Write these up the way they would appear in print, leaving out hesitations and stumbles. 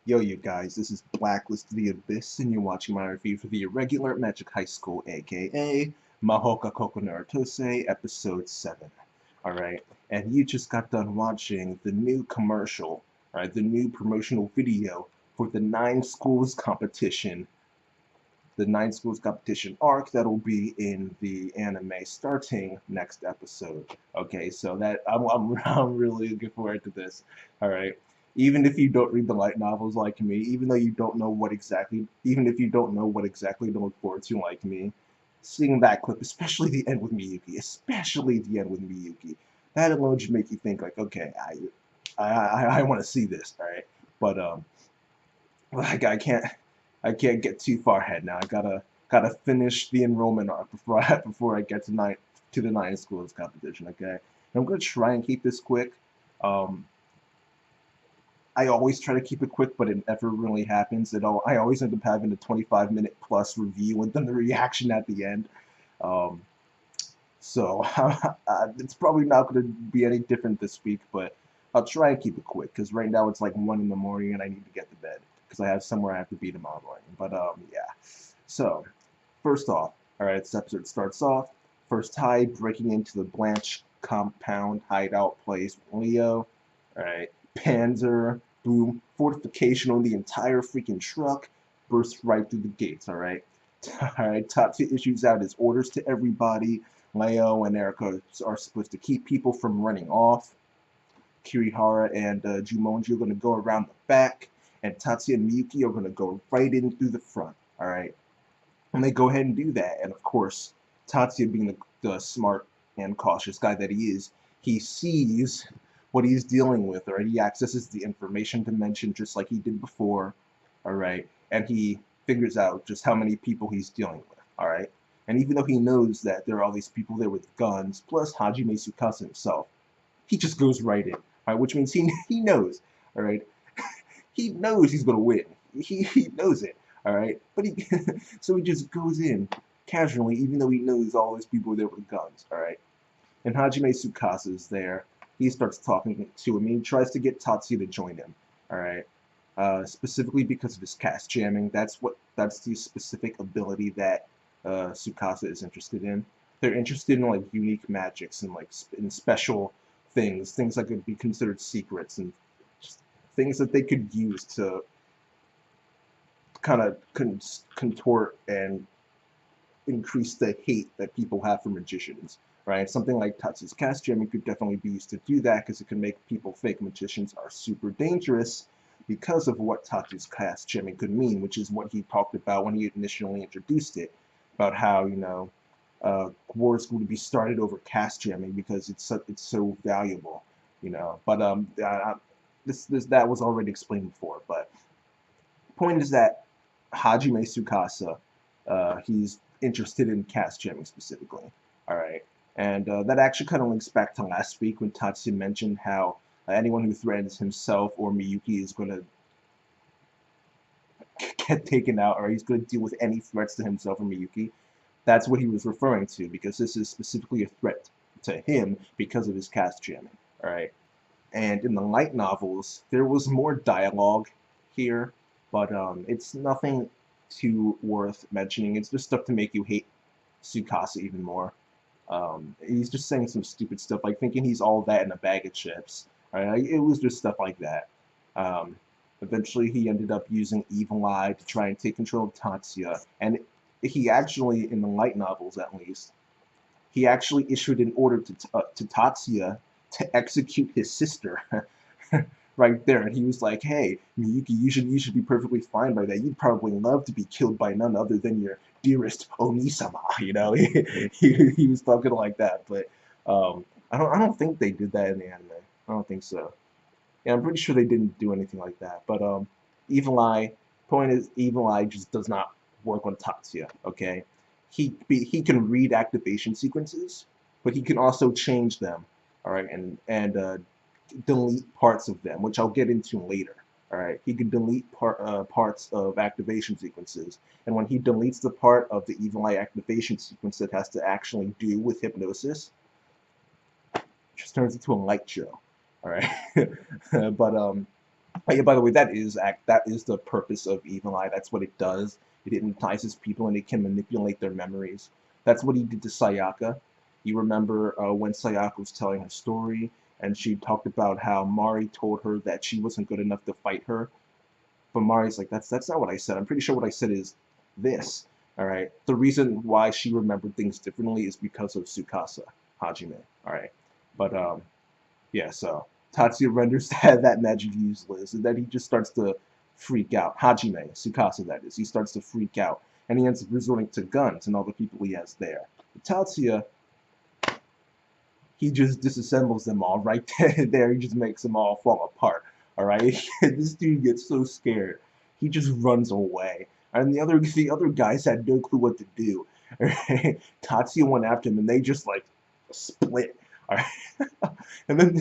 Yo, you guys, this is Blacklist to the Abyss, and you're watching my review for the Irregular Magic High School, aka Mahoka Koko Naruto-sei, Episode 7. Alright, and you just got done watching the new commercial, alright, the new promotional video for the Nine Schools competition arc that'll be in the anime starting next episode. Okay, so I'm really looking forward to this. All right, even if you don't read the light novels like me, even if you don't know what exactly to look forward to like me, seeing that clip, especially the end with Miyuki, that alone should make you think like, okay, I want to see this. All right, but like I can't get too far ahead now. I gotta finish the enrollment arc before I get to the nine schools competition. Okay, and I'm gonna try and keep this quick. Um, I always try to keep it quick, but it never really happens at all. I always end up having a 25-minute plus review and then the reaction at the end. Um, so it's probably not going to be any different this week, but I'll try and keep it quick because right now it's like 1 in the morning and I need to get to bed because I have somewhere I have to be tomorrow morning. But yeah. So first off, all right, this episode starts off. First Tide breaking into the Blanche compound hideout place with Leo. All right, Panzer, boom, fortification on the entire freaking truck, bursts right through the gates. All right. All right, Tatsuya issues out his orders to everybody. Leo and Erica are supposed to keep people from running off. Kirihara and Jumonji are going to go around the back, and Tatsuya and Miyuki are going to go right in through the front. All right, and they go ahead and do that. And of course, Tatsuya, being the smart and cautious guy that he is, he sees what he's dealing with. All right, he accesses the information dimension just like he did before. All right, and he figures out just how many people he's dealing with. All right, and even though he knows that there are all these people there with guns, plus Hajime Tsukasa himself, he just goes right in. All right, which means he knows. All right, he knows he's gonna win. He knows it. All right, but he so he just goes in casually, even though he knows all these people are there with guns. All right, and Hajime Tsukasa is there. He starts talking to him. He tries to get Tatsuya to join him. All right, specifically because of his cast jamming. That's the specific ability that Tsukasa is interested in. They're interested in like unique magics and like in special things that could be considered secrets and just things that they could use to kind of contort and increase the hate that people have for magicians, right? Something like Tatsu's cast jamming could definitely be used to do that because it can make people think magicians are super dangerous because of what Tatsu's cast jamming could mean, which is what he talked about when he initially introduced it, about how, wars going to be started over cast jamming because it's so valuable, But this that was already explained before. But point is that Hajime Tsukasa, he's interested in cast jamming specifically. All right, and that actually kind of links back to last week when Tatsuya mentioned how anyone who threatens himself or Miyuki is going to get taken out, or he's going to deal with any threats to himself or Miyuki. That's what he was referring to because this is specifically a threat to him because of his cast jamming. All right, and in the light novels, there was more dialogue here, but it's nothing too worth mentioning. It's just stuff to make you hate Tsukasa even more. He's just saying some stupid stuff, like thinking he's all that in a bag of chips. Right? It was just stuff like that. Um, Eventually, he ended up using Evil Eye to try and take control of Tatsuya, and he actually, in the light novels at least, he actually issued an order to Tatsuya to execute his sister right there. And he was like, "Hey, Miyuki, you should be perfectly fine by that. You'd probably love to be killed by none other than your dearest Onisama." He was talking like that. But I don't think they did that in the anime. I don't think so. Yeah, I'm pretty sure they didn't do anything like that. But Evil Eye, point is, Evil Eye just does not work on Tatsuya. Okay, he can read activation sequences, but he can also change them. All right, and delete parts of them, which I'll get into later. All right, he can delete parts of activation sequences, and when he deletes the part of the Evil Eye activation sequence that has to actually do with hypnosis, it just turns into a light show. All right, but Oh, yeah, by the way, that is the purpose of Evil Eye. That's what it does. It hypnotizes people and it can manipulate their memories. That's what he did to Sayaka. You remember when Sayaka was telling her story, and she talked about how Mari told her that she wasn't good enough to fight her. But Mari's like, that's not what I said. I'm pretty sure what I said is this. All right. The reason why she remembered things differently is because of Tsukasa Hajime. All right. But yeah, so Tatsuya renders that magic useless, and then he just starts to freak out. Hajime, Tsukasa that is, he starts to freak out, and he ends up resorting to guns and all the people he has there. But Tatsuya, he just disassembles them all right there. He just makes them all fall apart. All right, this dude gets so scared, he just runs away, and the other guys had no clue what to do. Right? Tatsuya went after him, and they just like split. All right, and then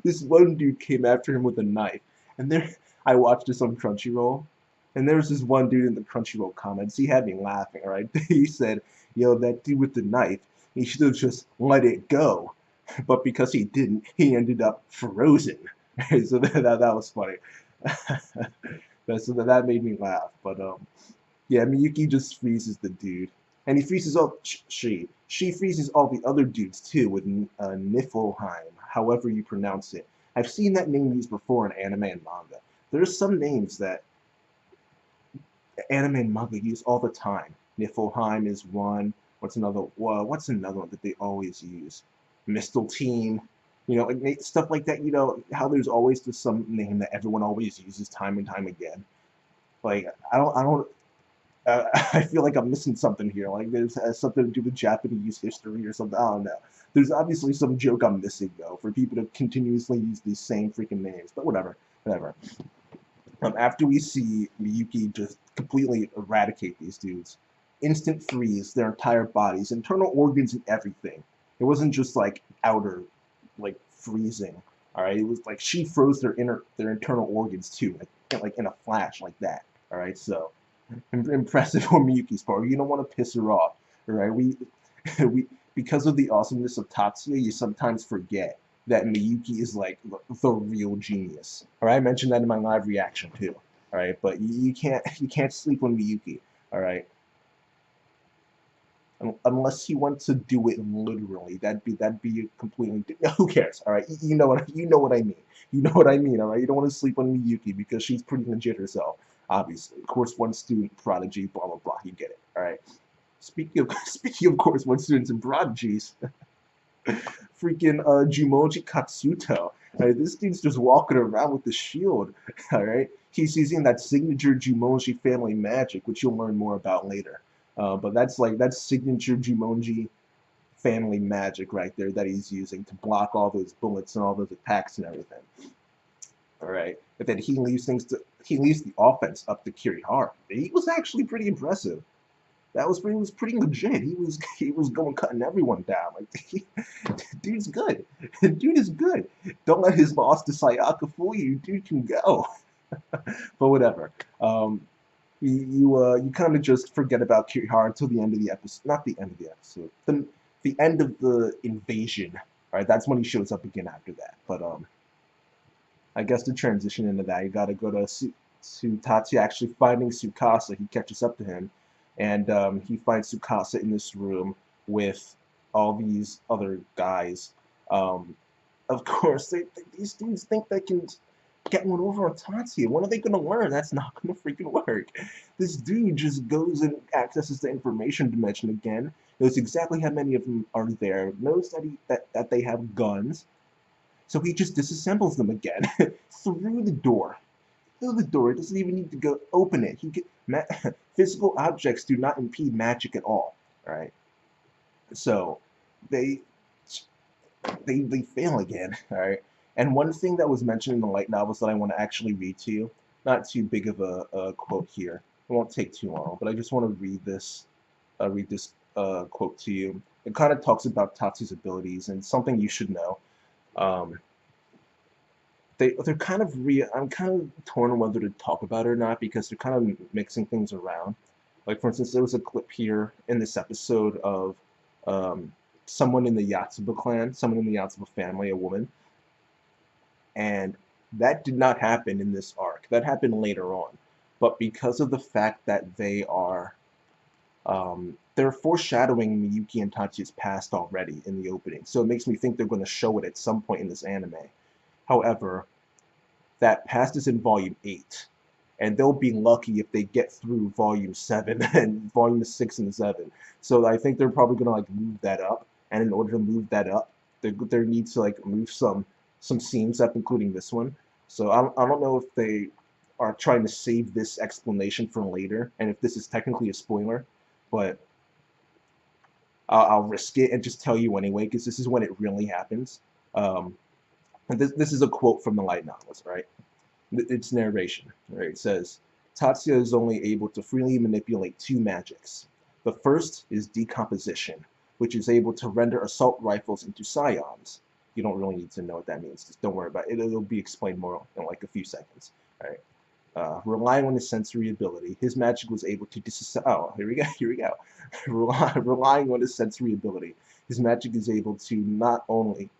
this one dude came after him with a knife, and there I watched this on Crunchyroll, and there was this one dude in the Crunchyroll comments. He had me laughing. All right, he said, "Yo, that dude with the knife, he should have just let it go, but because he didn't, he ended up frozen." So that was funny. So that made me laugh. But yeah, Miyuki just freezes the dude, and he freezes all she freezes all the other dudes too with Niflheim, however you pronounce it. I've seen that name used before in anime and manga. There's some names that anime and manga use all the time. Niflheim is one. What's another? What's another one that they always use? Mistletoe. You know, like, stuff like that. You know how there's always just some name that everyone always uses time and time again. Like I don't I feel like I'm missing something here. Like there's has something to do with Japanese history or something. I don't know. There's obviously some joke I'm missing though for people to continuously use these same freaking names. But whatever, whatever. After we see Miyuki just completely eradicate these dudes, instant freeze their entire bodies, internal organs and everything. It wasn't just like outer, like freezing. All right, it was like she froze their internal organs too, like in a flash like that. All right, so impressive on Miyuki's part. You don't want to piss her off, right? We because of the awesomeness of Tatsuya, you sometimes forget that Miyuki is like the real genius. All right, I mentioned that in my live reaction too. All right, but you can't sleep on Miyuki. All right, unless you want to do it literally. That'd be completely. Who cares? All right, you know what I mean. You know what I mean. All right, you don't want to sleep on Miyuki because she's pretty legit herself. Obviously, of course, one student prodigy, blah blah blah. You get it. All right. Speaking of course, one students and prodigies. Freaking Jumonji Katsuto. Right, this dude's just walking around with the shield. All right, he's using that signature Jumonji family magic, which you'll learn more about later. But that's signature Jumonji family magic right there that he's using to block all those bullets and all those attacks and everything. All right, but then he leaves the offense up to Kirihara. He was actually pretty impressive. He was pretty legit. He was going cutting everyone down. Like dude's good. Dude is good. Don't let his loss to Sayaka fool you. Dude can go. But whatever. You kind of just forget about Kirihara until the end of the episode. Not the end of the episode. The end of the invasion. All right, that's when he shows up again after that. But I guess to transition into that, you got to go to Tatsuya actually finding Tsukasa. He catches up to him, and he finds Tsukasa in this room with all these other guys. Of course, these dudes think they can get one over on Tatsuya. When are they going to learn? That's not going to freaking work. This dude just goes and accesses the information dimension again, knows exactly how many of them are there, knows that they have guns, so he just disassembles them again through the door. Through the door. It doesn't even need to go open it. Physical objects do not impede magic at all. All right. So they fail again. All right. And one thing that was mentioned in the light novels that I want to actually read to you, not too big of a quote here. It won't take too long, but I just want to read this quote to you. It kind of talks about Tatsu's abilities and something you should know. Um, they're kind of I'm kind of torn on whether to talk about it or not because they're kind of mixing things around. Like for instance, there was a clip here in this episode of someone in the Yatsuba clan, someone in the Yatsuba family, a woman, and That did not happen in this arc. That happened later on. But because of the fact that they're foreshadowing Miyuki and Tatsuya's past already in the opening, so it makes me think they're going to show it at some point in this anime. However, that past is in Volume 8, and they'll be lucky if they get through Volume 7 and Volume 6 and 7. So I think they're probably going to like move that up, and in order to move that up, there needs to like move some scenes up, including this one. So I don't know if they are trying to save this explanation for later, and if this is technically a spoiler, but I'll risk it and just tell you anyway, because this is when it really happens. And this is a quote from the light novels, right? It's narration, right? It says, Tatsuya is only able to freely manipulate two magics. The first is decomposition, which is able to render assault rifles into scions. You don't really need to know what that means. Just don't worry about it. It'll be explained more in like a few seconds. All right. Relying on his sensory ability, his magic was able to disassemble. Oh, here we go. Relying on his sensory ability, his magic is able to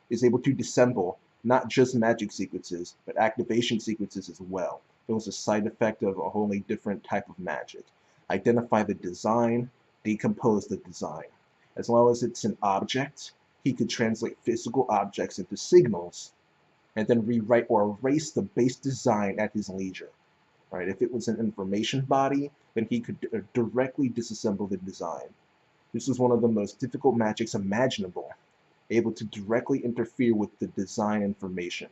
disassemble not just magic sequences, but activation sequences as well. It was a side effect of a wholly different type of magic. Identify the design, decompose the design. As long as it's an object, he could translate physical objects into signals, and then rewrite or erase the base design at his leisure. Right? If it was an information body, then he could directly disassemble the design. This was one of the most difficult magics imaginable, able to directly interfere with the design information.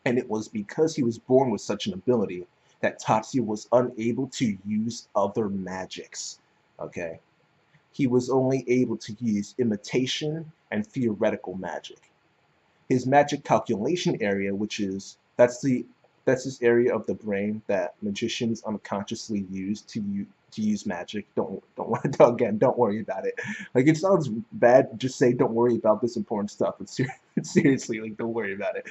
And it was because he was born with such an ability that Tatsuya was unable to use other magics. Okay? He was only able to use imitation and theoretical magic. His magic calculation area, that's this area of the brain that magicians unconsciously use to use magic. Don't worry about it. Like, it sounds bad. Just say don't worry about this important stuff. But seriously, like, don't worry about it.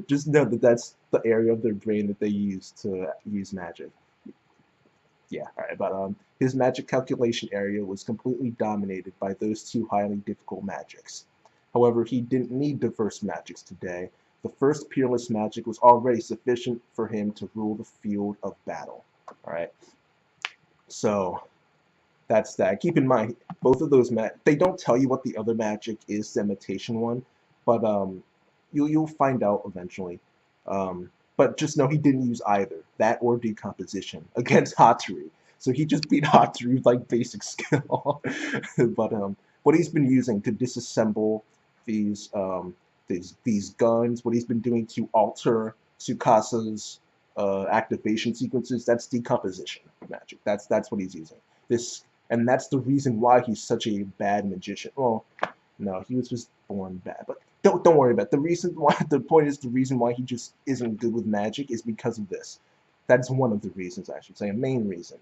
Just know that that's the area of their brain that they use to use magic. Yeah, all right. But his magic calculation area was completely dominated by those two highly difficult magics. However, he didn't need diverse magics today. The first peerless magic was already sufficient for him to rule the field of battle. All right. So that's that. Keep in mind, both of those they don't tell you what the other magic is, the imitation one, but you'll find out eventually. But just know he didn't use either that or decomposition against Hatsuri. So he just beat Hatsuri with like basic skill. But what he's been using to disassemble these guns, what he's been doing to alter Tsukasa's activation sequences, that's decomposition magic. That's what he's using. And that's the reason why he's such a bad magician. Well, no, he was just born bad. But don't worry about it. The point is the reason why he just isn't good with magic is because of this. That's one of the reasons, I should say, a main reason.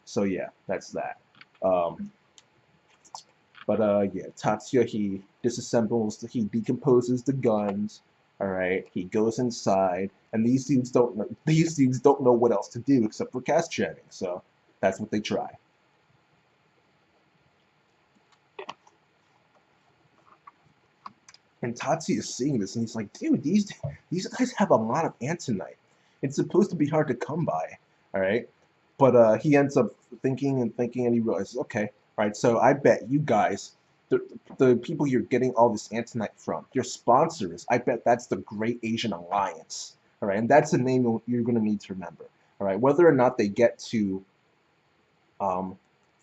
So yeah, that's that. Yeah, Tatsuya, he decomposes the guns. All right, he goes inside, and these dudes don't know what else to do except for cast chanting. So that's what they try. And Tatsuya is seeing this, and he's like, dude, these guys have a lot of Antonite. It's supposed to be hard to come by, all right? But he ends up thinking, and he realizes, okay, all right, so I bet you guys, the people you're getting all this Antonite from, your sponsors, I bet that's the Great Asian Alliance, all right? And that's a name you're going to need to remember, all right? Whether or not they get to the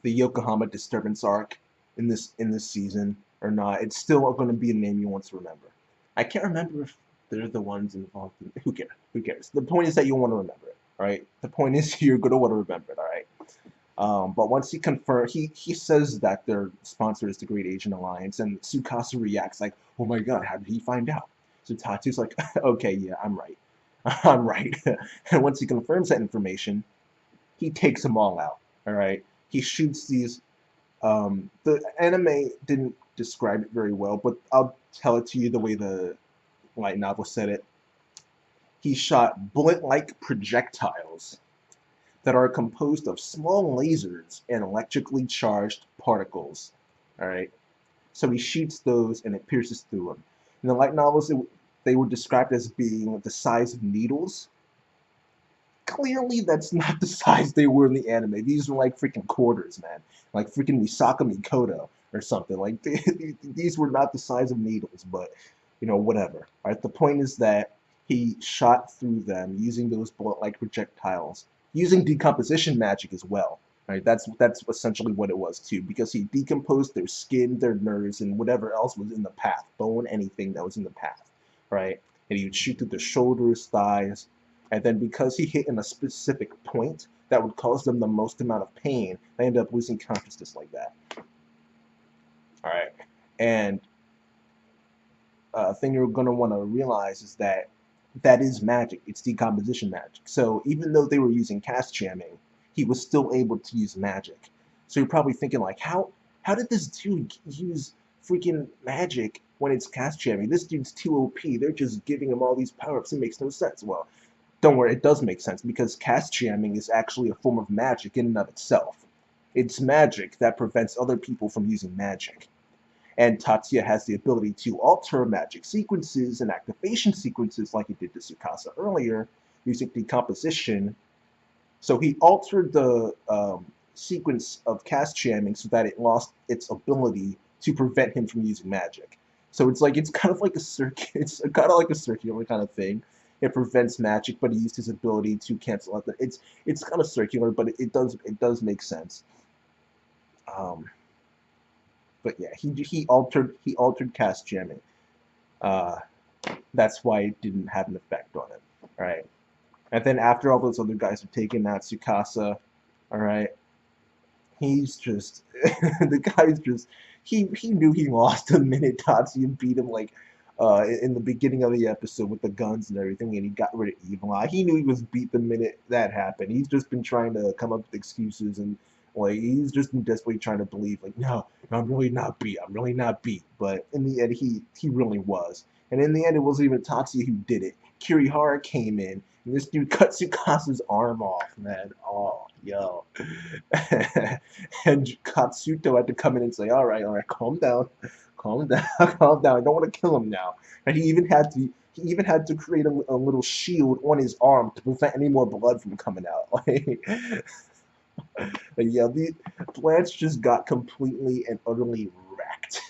Yokohama disturbance arc in this season or not, it's still going to be a name you want to remember. I can't remember if they're the ones involved. Who cares? Who cares? The point is that you'll want to remember it. All right. The point is you're going to want to remember it. All right. But once he confirms, he says that their sponsor is the Great Asian Alliance, and Tsukasa reacts like, "Oh my God, how did he find out?" So Tatsu's like, "Okay, yeah, I'm right. I'm right." And once he confirms that information, he takes them all out. All right. He shoots these. The anime didn't describe it very well, but I'll tell it to you the way the light novel said it. He shot bullet-like projectiles that are composed of small lasers and electrically charged particles. All right, so he shoots those and it pierces through them. In the light novels, they were described as being the size of needles. Clearly, that's not the size they were in the anime. These were like freaking quarters, man. Like freaking Misaka Mikoto or something. Like these were not the size of needles, but you know, whatever. All right. The point is that he shot through them using those bullet-like projectiles, using decomposition magic as well. Right. That's essentially what it was too, because he decomposed their skin, their nerves, and whatever else was in the path, bone, anything that was in the path. Right. And he would shoot through the shoulders, thighs, and then because he hit in a specific point that would cause them the most amount of pain, they end up losing consciousness like that. All right, and a thing you're gonna want to realize is that that is magic. It's decomposition magic. So even though they were using cast jamming, he was still able to use magic. So you're probably thinking like, how did this dude use freaking magic when it's cast jamming? This dude's too OP. They're just giving him all these power-ups. It makes no sense. Well, don't worry, it does make sense because cast jamming is actually a form of magic in and of itself. It's magic that prevents other people from using magic. And Tatsuya has the ability to alter magic sequences and activation sequences like he did to Tsukasa earlier using decomposition. So he altered the sequence of cast jamming so that it lost its ability to prevent him from using magic. So it's kind of like a it's kind of like a circular kind of thing. It prevents magic, but he used his ability to cancel out the. It's kind of circular, but it does make sense. But yeah, he altered cast jamming. Uh, that's why it didn't have an effect on him. All right, and then after all those other guys are taken out, Tsukasa, all right, he's just the guy's just he knew he lost the minute Tatsuya beat him like in the beginning of the episode with the guns and everything, and he got rid of Evil Eye. He knew he was beat the minute that happened. He's just been trying to come up with excuses and like he's just been desperately trying to believe like no, I'm really not beat. I'm really not beat. But in the end, he really was. And in the end, it wasn't even Tatsuya who did it. Kirihara came in, and this dude cut Tsukasa's arm off, man. Oh, yo. And Katsuto had to come in and say, all right, calm down, calm down, calm down. I don't want to kill him now. And he even had to create a little shield on his arm to prevent any more blood from coming out. Like, yeah, Blanche just got completely and utterly wrecked.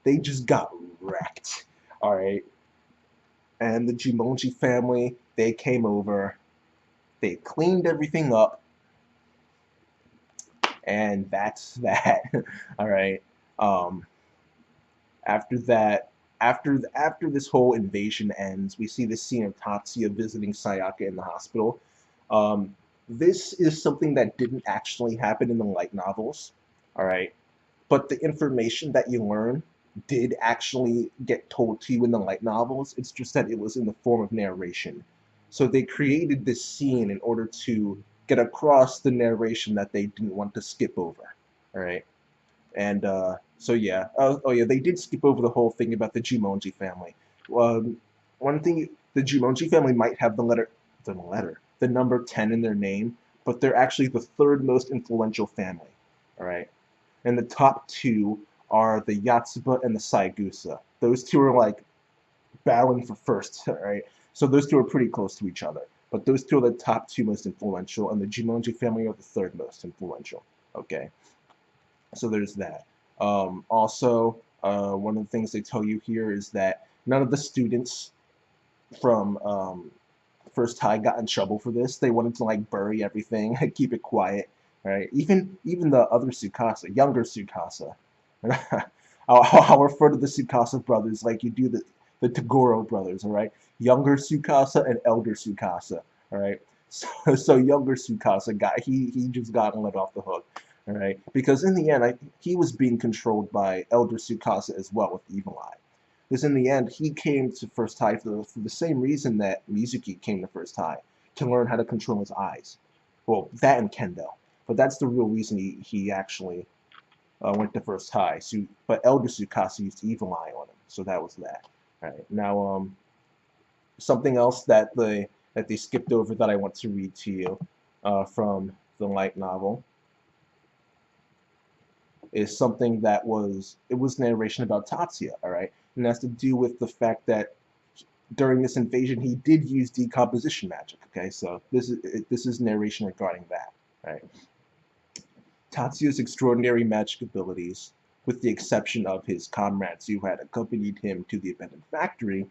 They just got wrecked. All right. And the Jumonji family, they came over. They cleaned everything up. And that's that. All right. After that, after this whole invasion ends, we see this scene of Tatsuya visiting Sayaka in the hospital. This is something that didn't actually happen in the light novels. All right. But the information that you learn did actually get told to you in the light novels. It's just that it was in the form of narration. So they created this scene in order to get across the narration that they didn't want to skip over. All right. And so yeah, oh yeah, they did skip over the whole thing about the Jumonji family. One thing, the Jumonji family might have the number 10 in their name, but they're actually the third most influential family. All right, and the top two are the Yatsuba and the Saigusa. Those two are like battling for first. All right, so those two are pretty close to each other. But those two are the top two most influential, and the Jumonji family are the third most influential. Okay. So there's that. Also, one of the things they tell you here is that none of the students from First High got in trouble for this. They wanted to like bury everything, keep it quiet, right? Even the other Tsukasa, younger Tsukasa. I'll refer to the Tsukasa brothers like you do the Toguro brothers, all right? Younger Tsukasa and elder Tsukasa, all right? So younger Tsukasa he just got let off the hook. All right, because in the end, he was being controlled by Elder Tsukasa as well with Evil Eye. Because in the end, he came to First High for the same reason that Miyuki came to First High, to learn how to control his eyes. Well, that and Kendo. But that's the real reason he actually went to First High. So, but Elder Tsukasa used Evil Eye on him, so that was that. All right, now something else that they skipped over that I want to read to you from the light novel is something that was narration about Tatsuya, all right, and it has to do with the fact that during this invasion, he did use decomposition magic. Okay, so this is narration regarding that. Right. Tatsuya's extraordinary magic abilities, with the exception of his comrades who had accompanied him to the abandoned factory,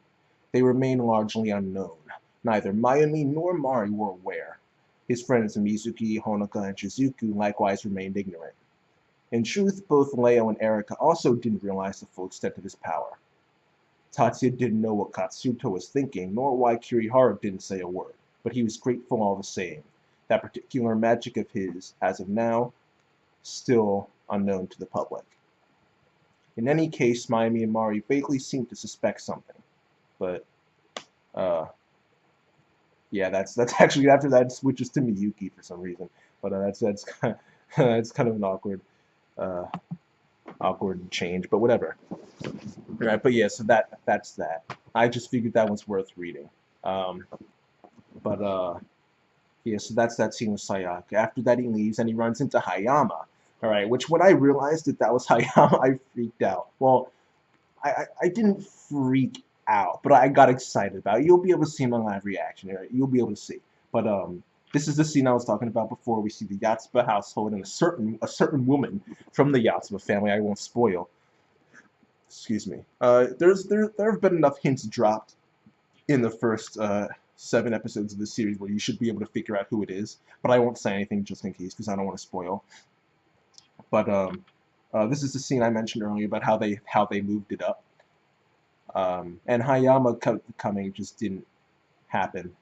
they remain largely unknown. Neither Mayumi nor Mari were aware. His friends Mizuki, Honoka, and Shizuku likewise remained ignorant. In truth, both Leo and Erika also didn't realize the full extent of his power. Tatsuya didn't know what Katsuto was thinking, nor why Kirihara didn't say a word, but he was grateful all the same. That particular magic of his, as of now, still unknown to the public. In any case, Mayumi and Mari vaguely seemed to suspect something. But, yeah, that's actually, after that it switches to Miyuki for some reason. But that's kind of, that's kind of an awkward change, but whatever. Right, but yeah, so that's that. I just figured that one's worth reading. Yeah, so that's that scene with Sayaka. After that, he leaves and he runs into Hayama. All right, which when I realized that was Hayama, I freaked out. Well, I didn't freak out, but I got excited about it. You'll be able to see my live reaction. Right? You'll be able to see. But this is the scene I was talking about before. We see the Yatsuba household and a certain woman from the Yatsuba family. I won't spoil. Excuse me. There have been enough hints dropped in the first 7 episodes of this series where you should be able to figure out who it is, but I won't say anything just in case because I don't want to spoil. But this is the scene I mentioned earlier about how they moved it up. And Hayama coming just didn't happen.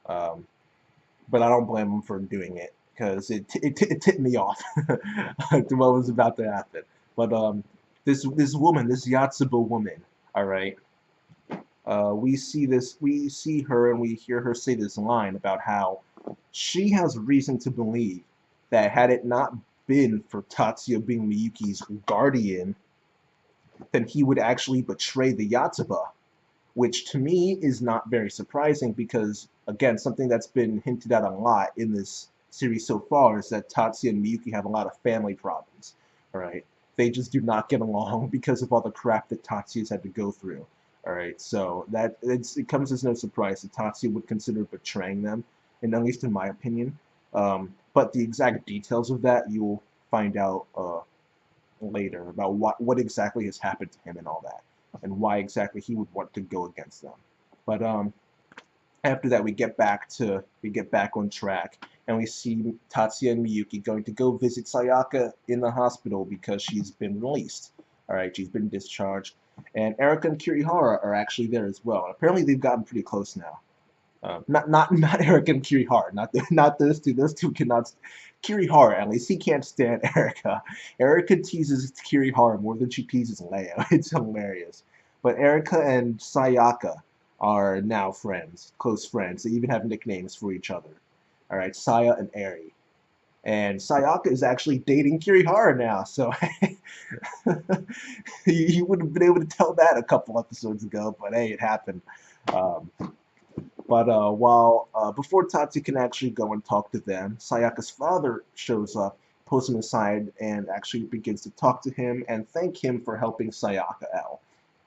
But I don't blame him for doing it because it tipped me off to what was about to happen. But this woman, this Yatsuba woman, all right. We see her and we hear her say this line about how she has reason to believe that had it not been for Tatsuya being Miyuki's guardian, then he would actually betray the Yatsuba, which to me is not very surprising because, again, something that's been hinted at a lot in this series so far is that Tatsuya and Miyuki have a lot of family problems, all right? They just do not get along because of all the crap that Tatsuya's had to go through. All right, so it comes as no surprise that Tatsuya would consider betraying them, and at least in my opinion. But the exact details of that you'll find out later about what exactly has happened to him and all that, and why exactly he would want to go against them. But after that, we get back on track, and we see Tatsuya and Miyuki going to go visit Sayaka in the hospital because she's been released. All right, she's been discharged. And Erika and Kirihara are actually there as well. Apparently, they've gotten pretty close now. Not Erika and Kirihara, not those two. Those two cannot. Kirihara, at least, he can't stand Erika. Erika teases Kirihara more than she teases Leo. It's hilarious. But Erika and Sayaka are now friends, close friends. They even have nicknames for each other. All right, Saya and Eri. And Sayaka is actually dating Kirihara now, so you would have been able to tell that a couple episodes ago, but hey, it happened. Before Tatsuya can actually go and talk to them, Sayaka's father shows up, pulls him aside, and actually begins to talk to him and thank him for helping Sayaka out.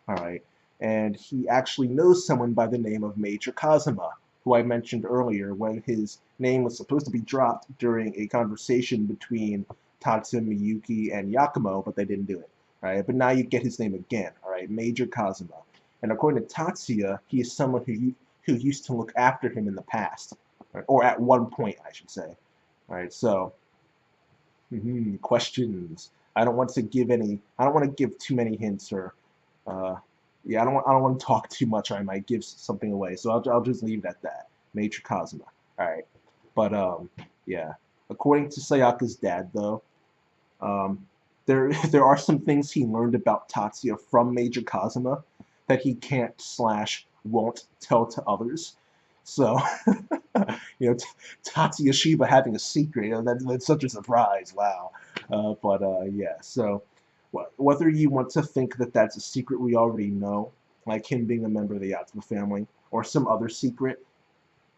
All right, and he actually knows someone by the name of Major Kazuma, who I mentioned earlier when his name was supposed to be dropped during a conversation between Tatsuya, Miyuki, and Yakumo, but they didn't do it. Right? But now you get his name again, all right, Major Kazuma. And according to Tatsuya, he is someone who used to look after him in the past, right? Or at one point, I should say. All right, so questions. I don't want to give too many hints or yeah, I don't want to talk too much or I might give something away. So I'll just leave it at that. Major Kazuma. All right. But yeah. According to Sayaka's dad though, there are some things he learned about Tatsuya from Major Kazuma that he can't/won't tell to others. So, Tatsuya Shiba having a secret, that's such a surprise. Wow. Yeah, so whether you want to think that that's a secret we already know, like him being a member of the Yatsuba family, or some other secret,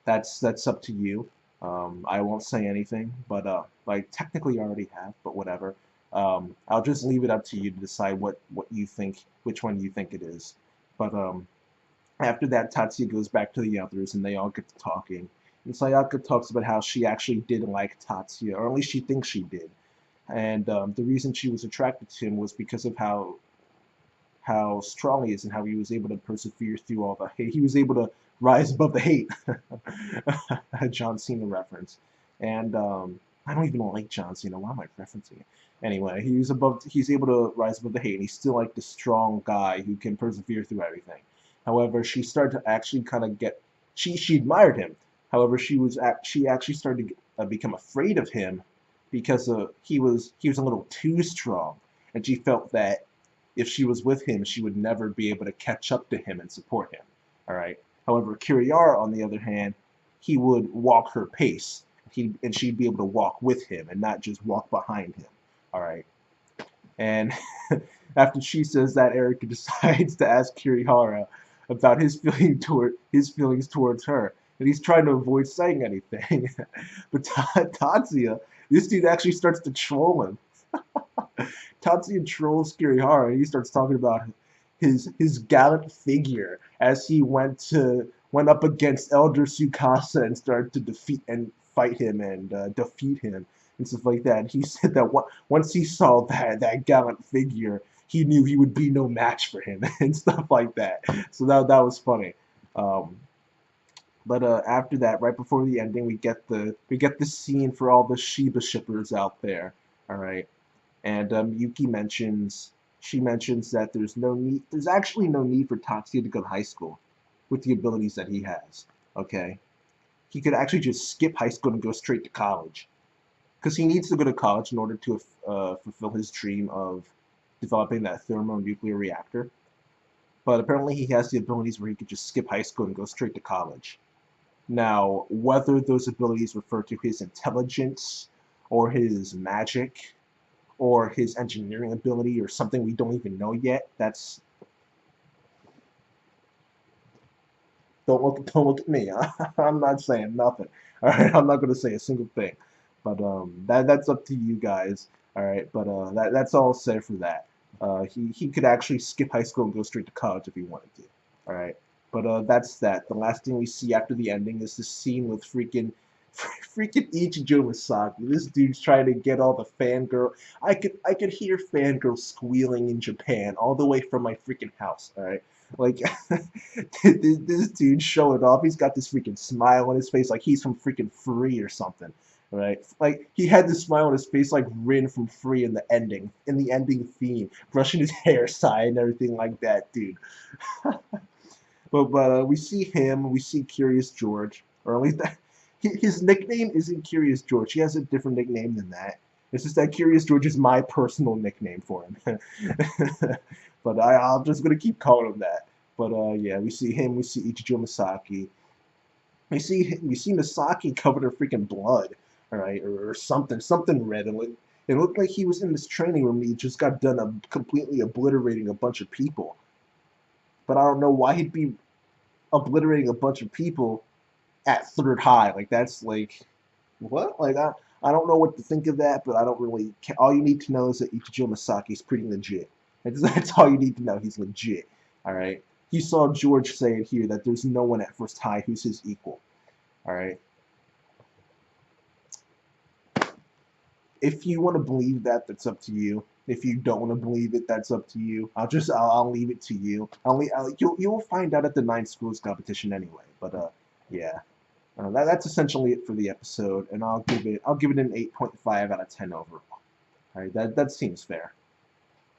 that's up to you. I won't say anything, but like technically I already have, but whatever. I'll just leave it up to you to decide what you think, which one you think it is. But After that, Tatsuya goes back to the others, and they all get to talking. And Sayaka talks about how she actually did like Tatsuya, or at least she thinks she did. And the reason she was attracted to him was because of how strong he is and how he was able to persevere through all the hate. He was able to rise above the hate. A John Cena reference. And I don't even like John Cena. Why am I referencing it? Anyway, he's able to rise above the hate, and he's still like the strong guy who can persevere through everything. However, she started to actually kind of get she admired him. However, she actually started to become afraid of him because he was a little too strong, and she felt that if she was with him, she would never be able to catch up to him and support him. All right. However, Kiriyara, on the other hand, he would walk her pace. And she'd be able to walk with him and not just walk behind him. All right. And after she says that, Erica decides to ask Kirihara about his feelings towards her, and he's trying to avoid saying anything. But Tatsuya, this dude actually starts to troll him. Tatsuya trolls Kirihara, and he starts talking about his gallant figure as he went up against Elder Tsukasa and started to fight him and defeat him and stuff like that. And he said that once he saw that gallant figure, he knew he would be no match for him and stuff like that. So that was funny. But after that, right before the ending, we get the scene for all the Shiba shippers out there. All right. And she mentions that there's actually no need for Tatsuya to go to high school with the abilities that he has. Okay, he could actually just skip high school and go straight to college, because he needs to go to college in order to fulfill his dream of developing that thermonuclear reactor. But apparently he has the abilities where he could just skip high school and go straight to college. Now, whether those abilities refer to his intelligence or his magic or his engineering ability or something we don't even know yet, don't look at me. I'm not saying nothing. All right, I'm not going to say a single thing. But that's up to you guys. All right, but that's all I'll say for that. He could actually skip high school and go straight to college if he wanted to. All right, but that's that. The last thing we see after the ending is the scene with freaking Ichijo Misaki. This dude's trying to get all the fangirl. I could hear fangirls squealing in Japan all the way from my freaking house. All right, like this dude showing off. He's got this freaking smile on his face, like he's from freaking Free or something. Right, like he had this smile on his face, like Rin from Free in the ending theme, brushing his hair side and everything like that, dude. But we see him, we see Curious George, or at least his nickname isn't Curious George. He has a different nickname than that. It's just that Curious George is my personal nickname for him. But I'm just gonna keep calling him that. But yeah, we see him. We see Ichijo Misaki. We see Misaki covered in freaking blood, all right, or something red. And it looked like he was in this training room. And he just got done completely obliterating a bunch of people. But I don't know why he'd be obliterating a bunch of people at third high. Like that's like what? Like I don't know what to think of that, but I don't really care. All you need to know is that Ichijo Misaki is pretty legit. That's all you need to know. He's legit. All right. You saw George say it here that there's no one at first high who's his equal. All right. If you want to believe that, that's up to you. If you don't want to believe it, that's up to you. I'll leave it to you. You'll find out at the 9 schools competition anyway. But yeah. That's essentially it for the episode, and I'll give it an 8.5 out of 10 overall. All right, that seems fair.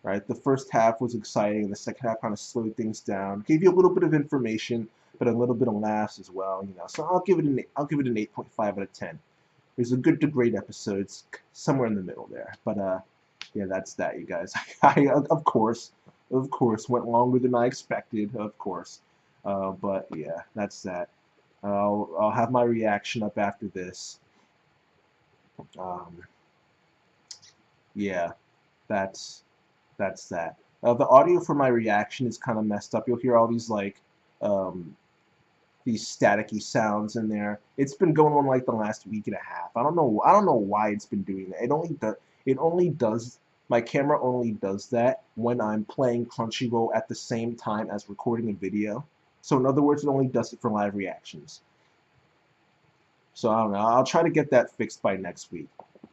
Right, the first half was exciting, and the second half kind of slowed things down. Gave you a little bit of information, but a little bit of laughs as well. So I'll give it an 8.5 out of 10. It was a good to great episode, it's somewhere in the middle there. But yeah, that's that, you guys. I of course went longer than I expected, of course. But yeah, that's that. I'll have my reaction up after this. Yeah, that's that. The audio for my reaction is kind of messed up. You'll hear all these these staticky sounds in there. It's been going on like the last week and a half. I don't know why it's been doing that. It only does my camera only does that when I'm playing Crunchyroll at the same time as recording a video. So in other words, it only does it for live reactions. So I don't know. I'll try to get that fixed by next week.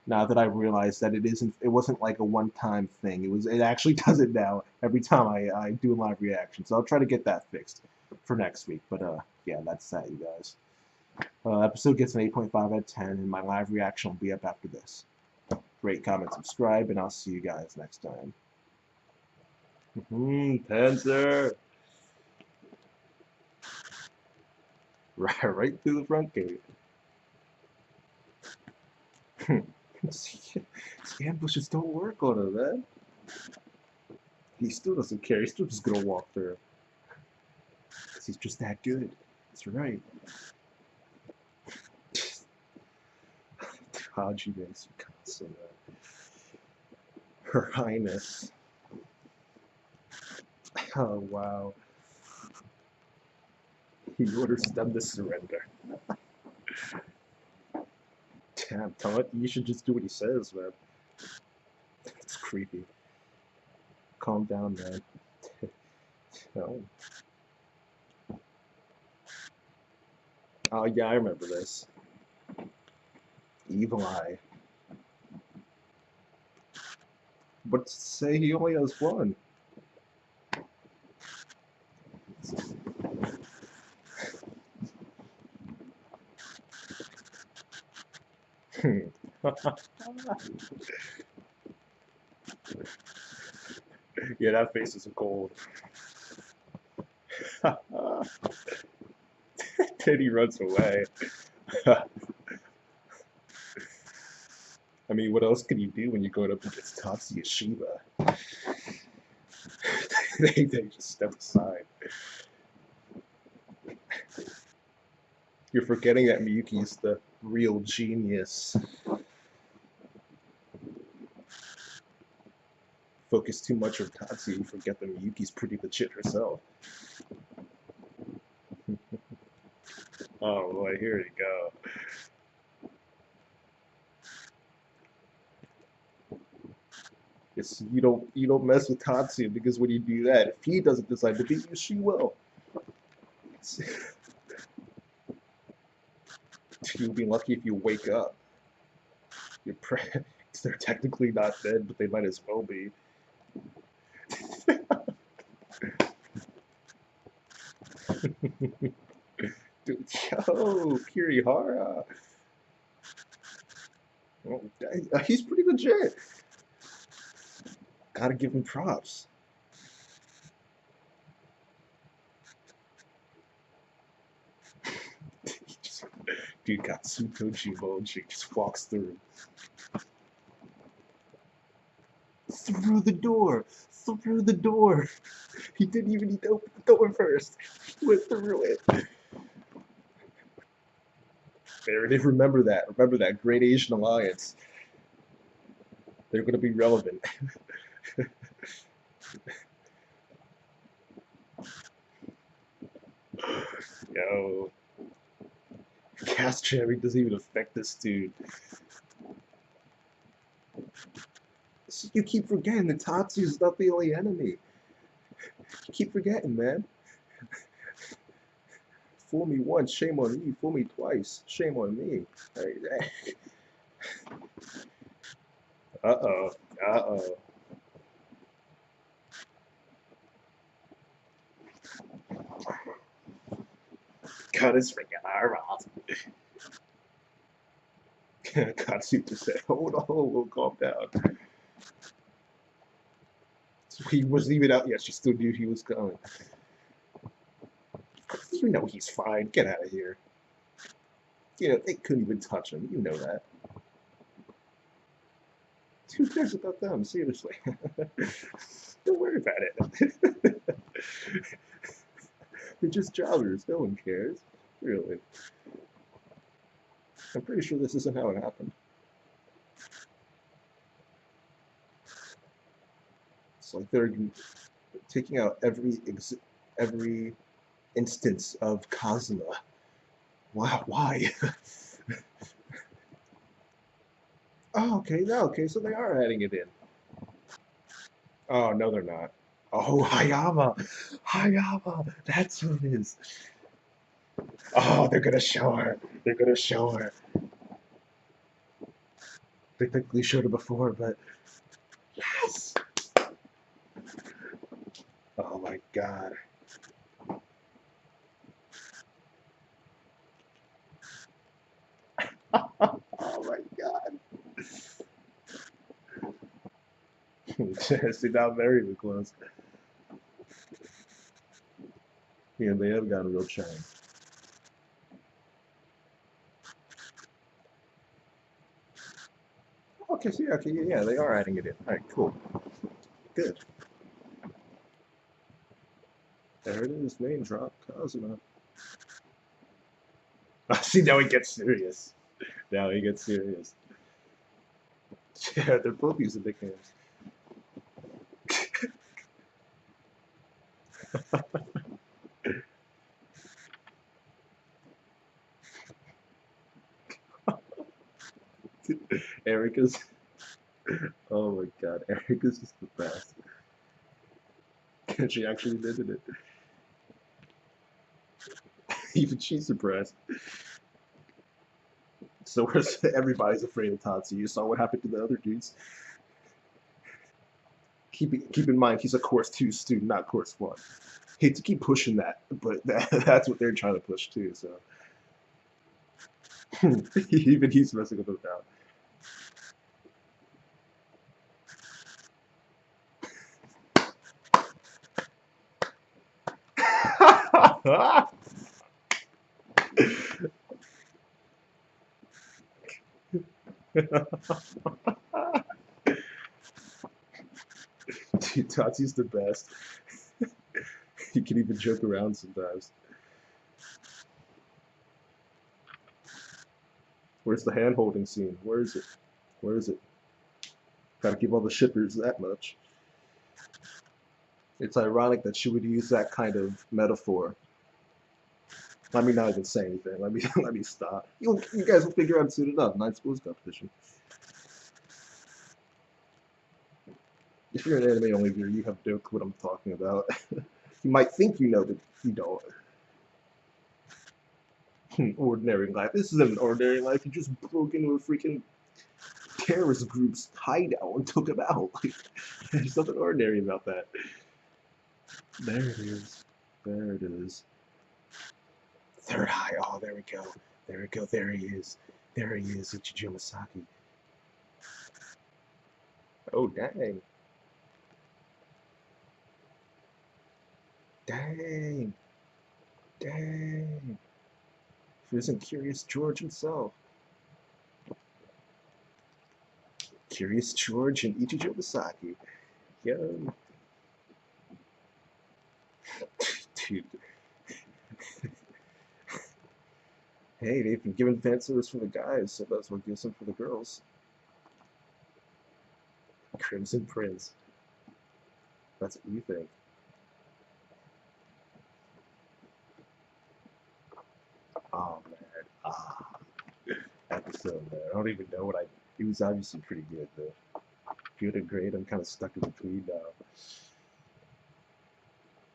Now that I realize that it wasn't like a one-time thing. It actually does it now every time I do a live reaction. So I'll try to get that fixed for next week. But yeah, that's that, you guys. Episode gets an 8.5 out of 10, and my live reaction will be up after this. Rate, comment, subscribe, and I'll see you guys next time. Panzer! Right through the front gate. These ambushes don't work on him, man. He still doesn't care. He's still just gonna walk through. Because he's just that good. That's right. Haji makes you constant. Her Highness. Oh, wow. He orders them to surrender. Damn, Todd, you should just do what he says, man. It's creepy. Calm down, man. No. Oh, yeah, I remember this. Evil Eye. But say he only has one. Yeah, that face is gold. Then he runs away. I mean, what else can you do when you're going up against Tatsuya Shiba? they just step aside. You're forgetting that Miyuki is the real genius. Focus too much on Tatsuya, you forget that Miyuki's pretty legit herself. Oh boy, here we go. It's, you don't mess with Tatsuya, because when you do that, if he doesn't decide to beat you, she will. You'll be lucky if you wake up. They're technically not dead, but they might as well be. Dude, yo, Kirihara. Well, he's pretty legit. Gotta give him props. Dude got Suto Jumonji, just walks through. Through the door! Through the door! He didn't even need to open the door first. He went through it. There it is. Remember that. Remember that. Great Asian Alliance. They're going to be relevant. Yo. Cast jamming doesn't even affect this dude. You keep forgetting that Tatsuya's not the only enemy. You keep forgetting, man. Fool me once, shame on you. Fool me twice, shame on me. Uh-oh. Uh-oh. Cut his freaking arm off. Katsuya said, hold on, we'll calm down. So he wasn't even out yet, she still knew he was coming. You know he's fine, get out of here. You know, they couldn't even touch him, you know that. Who cares about them, seriously? Don't worry about it. They're just jobbers, no one cares. Really. I'm pretty sure this isn't how it happened. It's like they're taking out every instance of Kazuma. Wow, why? Oh, okay, no, okay, so they are adding it in. Oh, no, they're not. Oh, Hayama! Hayama! That's who it is. Oh, they're gonna show her. They're gonna show her. They technically showed her before, but yes! Oh my god. Oh my god. See, now very close. Yeah, they have got a real charm. Okay, see, okay, yeah, they are adding it in. Alright, cool. Good. There it is, name drop, Kazuma. See, now he gets serious. Now he gets serious. Yeah, they're both using nicknames. Erica's. Oh my god, Erica's just the best. She actually admitted it. Even she's surprised. So everybody's afraid of Tatsuya. You saw what happened to the other dudes. Keep in mind, he's a Course 2 student, not Course 1. Hate to keep pushing that, but that's what they're trying to push too, so. Even he's messing with them now. Dude, Tatsuya's the best. He can even joke around sometimes. Where's the hand-holding scene? Where is it? Where is it? Gotta give all the shippers that much. It's ironic that she would use that kind of metaphor. Let me not even say anything. Let me stop. You guys will figure out soon enough. Night school's competition. If you're an anime only viewer, you have no clue what I'm talking about. You might think you know, but you don't. Ordinary life. This isn't an ordinary life. You just broke into a freaking terrorist group's hideout and took him out. Like, there's nothing ordinary about that. There it is. There it is. Third eye. Oh, there we go. There we go. There he is. There he is, Ichijo Masaki. Oh, dang. Dang. Dang. If it isn't Curious George himself. Curious George and Ichijo Masaki. Yo. Dude. Hey, they've been giving fan service for the guys, so that's what gives them for the girls. Crimson Prince. That's what you think. Oh man. Ah. Episode, man. I don't even know what I. It was obviously pretty good, though. Good and great. I'm kind of stuck in between now.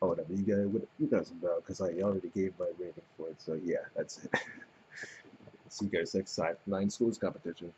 Oh, whatever. You guys know, because I already gave my rating for it. So yeah, that's it. See you guys next time. 9 schools competition.